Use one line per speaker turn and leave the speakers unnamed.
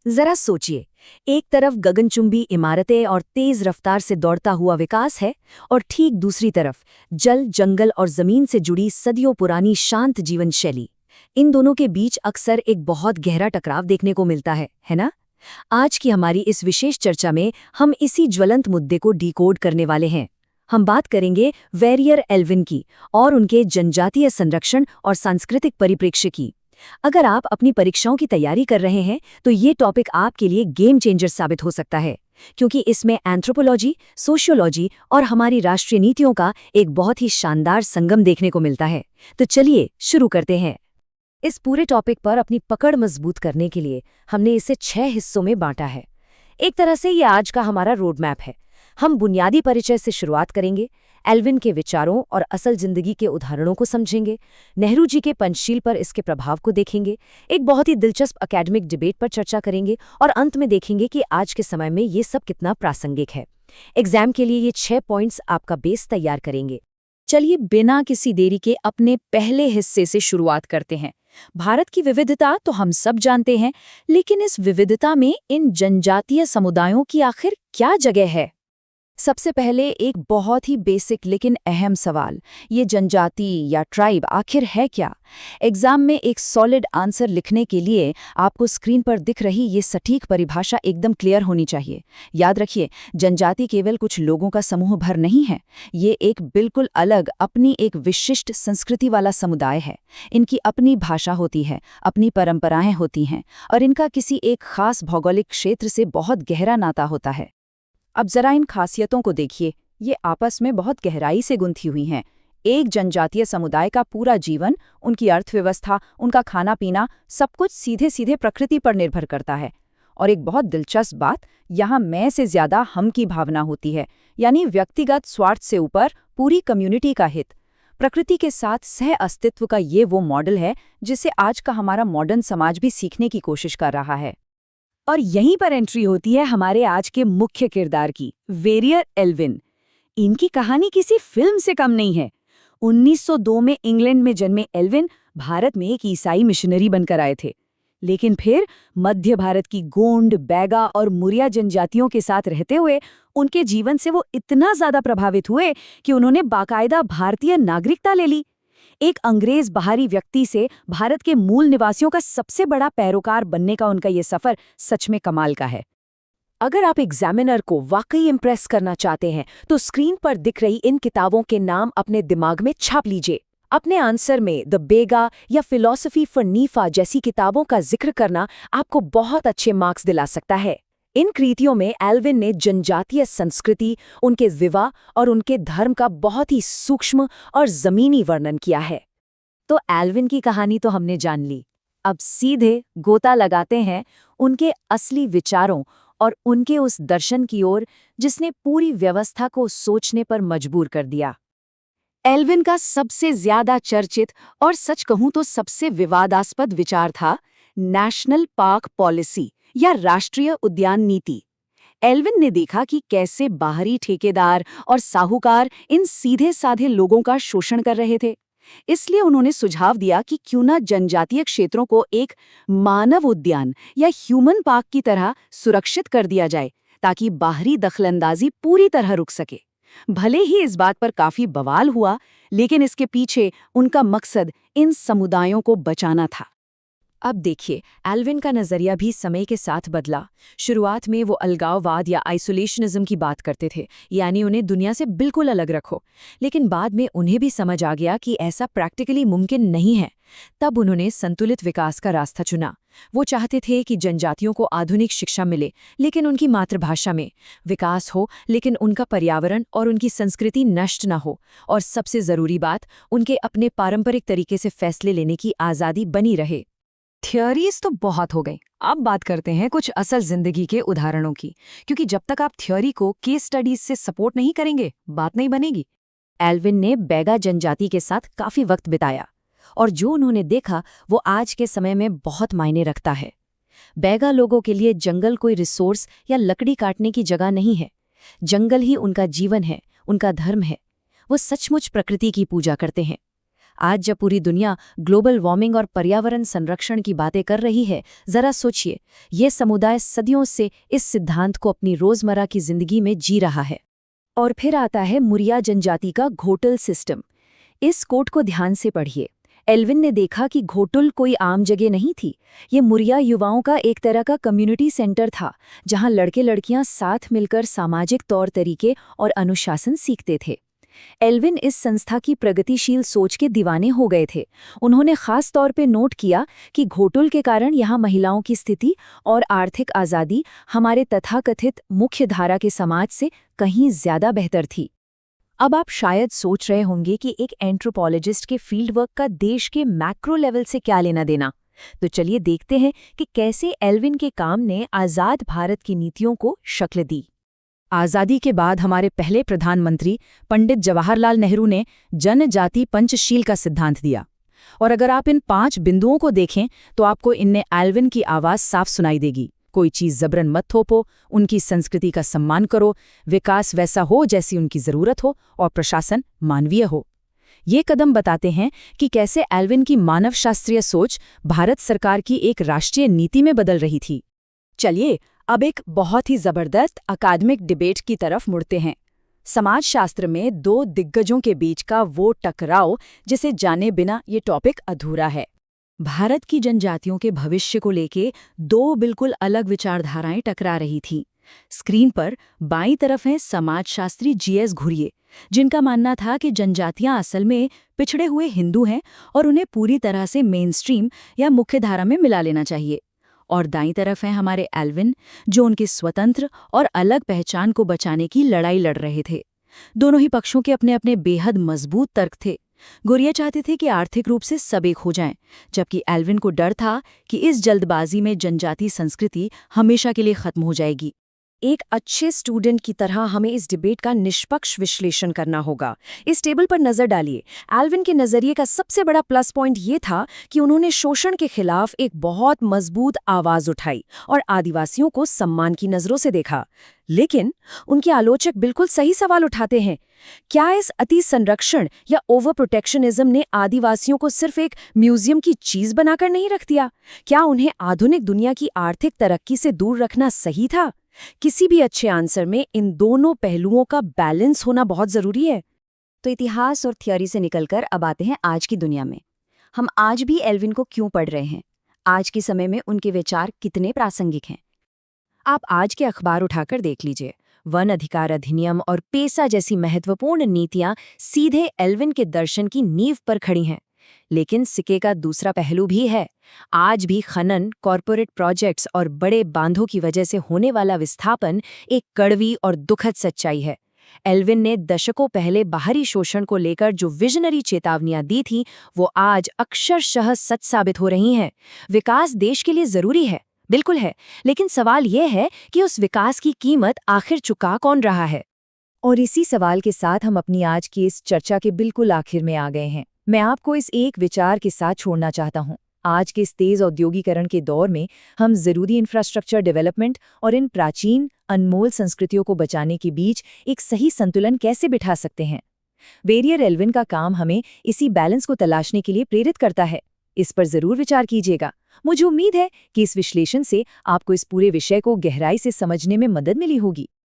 जरा सोचिए, एक तरफ गगनचुंबी इमारतें और तेज रफ्तार से दौड़ता हुआ विकास है, और ठीक दूसरी तरफ जल, जंगल और जमीन से जुड़ी सदियों पुरानी शांत जीवन शैली। इन दोनों के बीच अक्सर एक बहुत गहरा टकराव देखने को मिलता है ना? आज की हमारी इस विशेष चर्चा में हम इसी ज्वलंत मुद्दे को डिकोड करने वाले हैं। हम बात करेंगे वेरियर एल्विन की और उनके जनजातीय संरक्षण और सांस्कृतिक परिप्रेक्ष्य की। अगर आप अपनी परीक्षाओं की तैयारी कर रहे हैं तो ये टॉपिक आपके लिए गेम चेंजर साबित हो सकता है, क्योंकि इसमें एंथ्रोपोलॉजी, सोशियोलॉजी और हमारी राष्ट्रीय नीतियों का एक बहुत ही शानदार संगम देखने को मिलता है। तो चलिए शुरू करते हैं। इस पूरे टॉपिक पर अपनी पकड़ मजबूत करने के लिए हमने इसे 6 हिस्सों में बांटा है। एक तरह से ये आज का हमारा रोड मैप है। हम बुनियादी परिचय से शुरुआत करेंगे, एल्विन के विचारों और असल जिंदगी के उदाहरणों को समझेंगे, नेहरू जी के पंचशील पर इसके प्रभाव को देखेंगे, एक बहुत ही दिलचस्प एकेडमिक डिबेट पर चर्चा करेंगे और अंत में देखेंगे कि आज के समय में ये सब कितना प्रासंगिक है। एग्जाम के लिए ये 6 पॉइंट्स आपका बेस तैयार करेंगे। चलिए बिना किसी देरी के अपने पहले हिस्से से शुरुआत करते हैं। भारत की विविधता तो हम सब जानते हैं, लेकिन इस विविधता में इन जनजातीय समुदायों की आखिर क्या जगह है? सबसे पहले एक बहुत ही बेसिक लेकिन अहम सवाल, ये जनजाति या ट्राइब आखिर है क्या? एग्जाम में एक सॉलिड आंसर लिखने के लिए आपको स्क्रीन पर दिख रही ये सटीक परिभाषा एकदम क्लियर होनी चाहिए। याद रखिए, जनजाति केवल कुछ लोगों का समूह भर नहीं है, ये एक बिल्कुल अलग, अपनी एक विशिष्ट संस्कृति वाला समुदाय है। इनकी अपनी भाषा होती है, अपनी परंपराएं होती हैं और इनका किसी एक खास भौगोलिक क्षेत्र से बहुत गहरा नाता होता है। अब जरा इन खासियतों को देखिए, ये आपस में बहुत गहराई से गुंथी हुई हैं। एक जनजातीय समुदाय का पूरा जीवन, उनकी अर्थव्यवस्था, उनका खाना पीना, सब कुछ सीधे सीधे प्रकृति पर निर्भर करता है। और एक बहुत दिलचस्प बात, यहाँ मैं से ज्यादा हम की भावना होती है, यानी व्यक्तिगत स्वार्थ से ऊपर पूरी कम्युनिटी का हित। प्रकृति के साथ सह अस्तित्व का ये वो मॉडल है जिसे आज का हमारा मॉडर्न समाज भी सीखने की कोशिश कर रहा है। और यहीं पर एंट्री होती है हमारे आज के मुख्य किरदार की, वेरियर एल्विन। इनकी कहानी किसी फिल्म से कम नहीं है। 1902 में इंग्लैंड में जन्मे एल्विन भारत में एक ईसाई मिशनरी बनकर आए थे, लेकिन फिर मध्य भारत की गोंड, बैगा और मुरिया जनजातियों के साथ रहते हुए उनके जीवन से वो इतना ज्यादा प्रभावित हुए कि उन्होंने बाकायदा भारतीय नागरिकता ले ली। एक अंग्रेज बाहरी व्यक्ति से भारत के मूल निवासियों का सबसे बड़ा पैरोकार बनने का उनका ये सफर सच में कमाल का है। अगर आप एग्जामिनर को वाकई इम्प्रेस करना चाहते हैं तो स्क्रीन पर दिख रही इन किताबों के नाम अपने दिमाग में छाप लीजिए। अपने आंसर में द बेगा या फिलॉसफी फॉर नीफा जैसी किताबों का जिक्र करना आपको बहुत अच्छे मार्क्स दिला सकता है। इन कृतियों में एल्विन ने जनजातीय संस्कृति, उनके विवाह और उनके धर्म का बहुत ही सूक्ष्म और जमीनी वर्णन किया है। तो एल्विन की कहानी तो हमने जान ली, अब सीधे गोता लगाते हैं उनके असली विचारों और उनके उस दर्शन की ओर जिसने पूरी व्यवस्था को सोचने पर मजबूर कर दिया। एल्विन का सबसे ज्यादा चर्चित और सच कहूं तो सबसे विवादास्पद विचार था नेशनल पार्क पॉलिसी या राष्ट्रीय उद्यान नीति। एल्विन ने देखा कि कैसे बाहरी ठेकेदार और साहूकार इन सीधे साधे लोगों का शोषण कर रहे थे। इसलिए उन्होंने सुझाव दिया कि क्यों न जनजातीय क्षेत्रों को एक मानव उद्यान या ह्यूमन पार्क की तरह सुरक्षित कर दिया जाए, ताकि बाहरी दखलंदाजी पूरी तरह रुक सके। भले ही इस बात पर काफी बवाल हुआ, लेकिन इसके पीछे उनका मकसद इन समुदायों को बचाना था। अब देखिए, एल्विन का नजरिया भी समय के साथ बदला। शुरुआत में वो अलगाववाद या आइसोलेशनिज्म की बात करते थे, यानी उन्हें दुनिया से बिल्कुल अलग रखो। लेकिन बाद में उन्हें भी समझ आ गया कि ऐसा प्रैक्टिकली मुमकिन नहीं है। तब उन्होंने संतुलित विकास का रास्ता चुना। वो चाहते थे कि जनजातियों को आधुनिक शिक्षा मिले, लेकिन उनकी मातृभाषा में, विकास हो लेकिन उनका पर्यावरण और उनकी संस्कृति नष्ट न हो, और सबसे जरूरी बात, उनके अपने पारंपरिक तरीके से फैसले लेने की आज़ादी बनी रहे। थ्योरीज तो बहुत हो गई, अब बात करते हैं कुछ असल जिंदगी के उदाहरणों की, क्योंकि जब तक आप थ्योरी को केस स्टडीज से सपोर्ट नहीं करेंगे, बात नहीं बनेगी। एल्विन ने बैगा जनजाति के साथ काफी वक्त बिताया और जो उन्होंने देखा वो आज के समय में बहुत मायने रखता है। बैगा लोगों के लिए जंगल कोई रिसोर्स या लकड़ी काटने की जगह नहीं है, जंगल ही उनका जीवन है, उनका धर्म है। वो सचमुच प्रकृति की पूजा करते हैं। आज जब पूरी दुनिया ग्लोबल वार्मिंग और पर्यावरण संरक्षण की बातें कर रही है, जरा सोचिए, ये समुदाय सदियों से इस सिद्धांत को अपनी रोजमर्रा की जिंदगी में जी रहा है। और फिर आता है मुरिया जनजाति का घोटल सिस्टम। इस कोट को ध्यान से पढ़िए। एल्विन ने देखा कि घोटुल कोई आम जगह नहीं थी। ये मुरिया युवाओं का एक तरह का कम्युनिटी सेंटर था, जहां लड़के लड़कियां साथ मिलकर सामाजिक तौर तरीके और अनुशासन सीखते थे। एल्विन इस संस्था की प्रगतिशील सोच के दीवाने हो गए थे। उन्होंने खास तौर पे नोट किया कि घोटुल के कारण यहाँ महिलाओं की स्थिति और आर्थिक आज़ादी हमारे तथाकथित मुख्य धारा के समाज से कहीं ज्यादा बेहतर थी। अब आप शायद सोच रहे होंगे कि एक एंथ्रोपोलॉजिस्ट के फील्ड वर्क का देश के मैक्रो लेवल से क्या लेना देना। तो चलिए देखते हैं कि कैसे एल्विन के काम ने आज़ाद भारत की नीतियों को शक्ल दी। आज़ादी के बाद हमारे पहले प्रधानमंत्री पंडित जवाहरलाल नेहरू ने जनजाति पंचशील का सिद्धांत दिया। और अगर आप इन 5 बिंदुओं को देखें तो आपको इनमें एल्विन की आवाज़ साफ सुनाई देगी। कोई चीज़ जबरन मत थोपो, उनकी संस्कृति का सम्मान करो, विकास वैसा हो जैसी उनकी ज़रूरत हो, और प्रशासन मानवीय हो। ये कदम बताते हैं कि कैसे एल्विन की मानवशास्त्रीय सोच भारत सरकार की एक राष्ट्रीय नीति में बदल रही थी। चलिए अब एक बहुत ही जबरदस्त अकादमिक डिबेट की तरफ मुड़ते हैं। समाजशास्त्र में 2 दिग्गजों के बीच का वो टकराव जिसे जाने बिना ये टॉपिक अधूरा है। भारत की जनजातियों के भविष्य को लेके 2 बिल्कुल अलग विचारधाराएं टकरा रही थीं। स्क्रीन पर बाईं तरफ हैं समाजशास्त्री जीएस घुरिये, जिनका मानना था कि जनजातियां असल में पिछड़े हुए हिंदू हैं और उन्हें पूरी तरह से मेनस्ट्रीम या मुख्यधारा में मिला लेना चाहिए। और दाईं तरफ हैं हमारे एल्विन, जो उनकी स्वतंत्र और अलग पहचान को बचाने की लड़ाई लड़ रहे थे। दोनों ही पक्षों के अपने अपने बेहद मजबूत तर्क थे। घुरिये चाहते थे कि आर्थिक रूप से सब एक हो जाएं, जबकि एल्विन को डर था कि इस जल्दबाजी में जनजाति संस्कृति हमेशा के लिए खत्म हो जाएगी। एक अच्छे स्टूडेंट की तरह हमें इस डिबेट का निष्पक्ष विश्लेषण करना होगा। इस टेबल पर नजर डालिए। एल्विन के नजरिए का सबसे बड़ा प्लस पॉइंट ये था कि उन्होंने शोषण के खिलाफ एक बहुत मजबूत आवाज उठाई और आदिवासियों को सम्मान की नजरों से देखा। लेकिन उनके आलोचक बिल्कुल सही सवाल उठाते हैं। क्या इस अति संरक्षण या ओवर प्रोटेक्शनिज्म ने आदिवासियों को सिर्फ एक म्यूजियम की चीज बनाकर नहीं रख दिया? क्या उन्हें आधुनिक दुनिया की आर्थिक तरक्की से दूर रखना सही था? किसी भी अच्छे आंसर में इन दोनों पहलुओं का बैलेंस होना बहुत जरूरी है। तो इतिहास और थ्योरी से निकलकर अब आते हैं आज की दुनिया में। हम आज भी एल्विन को क्यों पढ़ रहे हैं? आज के समय में उनके विचार कितने प्रासंगिक हैं? आप आज के अखबार उठाकर देख लीजिए। वन अधिकार अधिनियम और पेसा जैसी महत्वपूर्ण नीतियां सीधे एल्विन के दर्शन की नींव पर खड़ी हैं। लेकिन सिक्के का दूसरा पहलू भी है। आज भी खनन, कॉरपोरेट प्रोजेक्ट्स और बड़े बांधों की वजह से होने वाला विस्थापन एक कड़वी और दुखद सच्चाई है। एल्विन ने दशकों पहले बाहरी शोषण को लेकर जो विजनरी चेतावनियां दी थी, वो आज अक्षरशः सच साबित हो रही हैं। विकास देश के लिए जरूरी है, बिल्कुल है, लेकिन सवाल यह है कि उस विकास की कीमत आखिर चुका कौन रहा है? और इसी सवाल के साथ हम अपनी आज की इस चर्चा के बिल्कुल आखिर में आ गए हैं। मैं आपको इस एक विचार के साथ छोड़ना चाहता हूँ। आज के इस तेज औद्योगिकरण के दौर में हम ज़रूरी इंफ्रास्ट्रक्चर डेवलपमेंट और इन प्राचीन अनमोल संस्कृतियों को बचाने के बीच एक सही संतुलन कैसे बिठा सकते हैं? वेरियर एल्विन का काम हमें इसी बैलेंस को तलाशने के लिए प्रेरित करता है। इस पर ज़रूर विचार कीजिएगा। मुझे उम्मीद है कि इस विश्लेषण से आपको इस पूरे विषय को गहराई से समझने में मदद मिली होगी।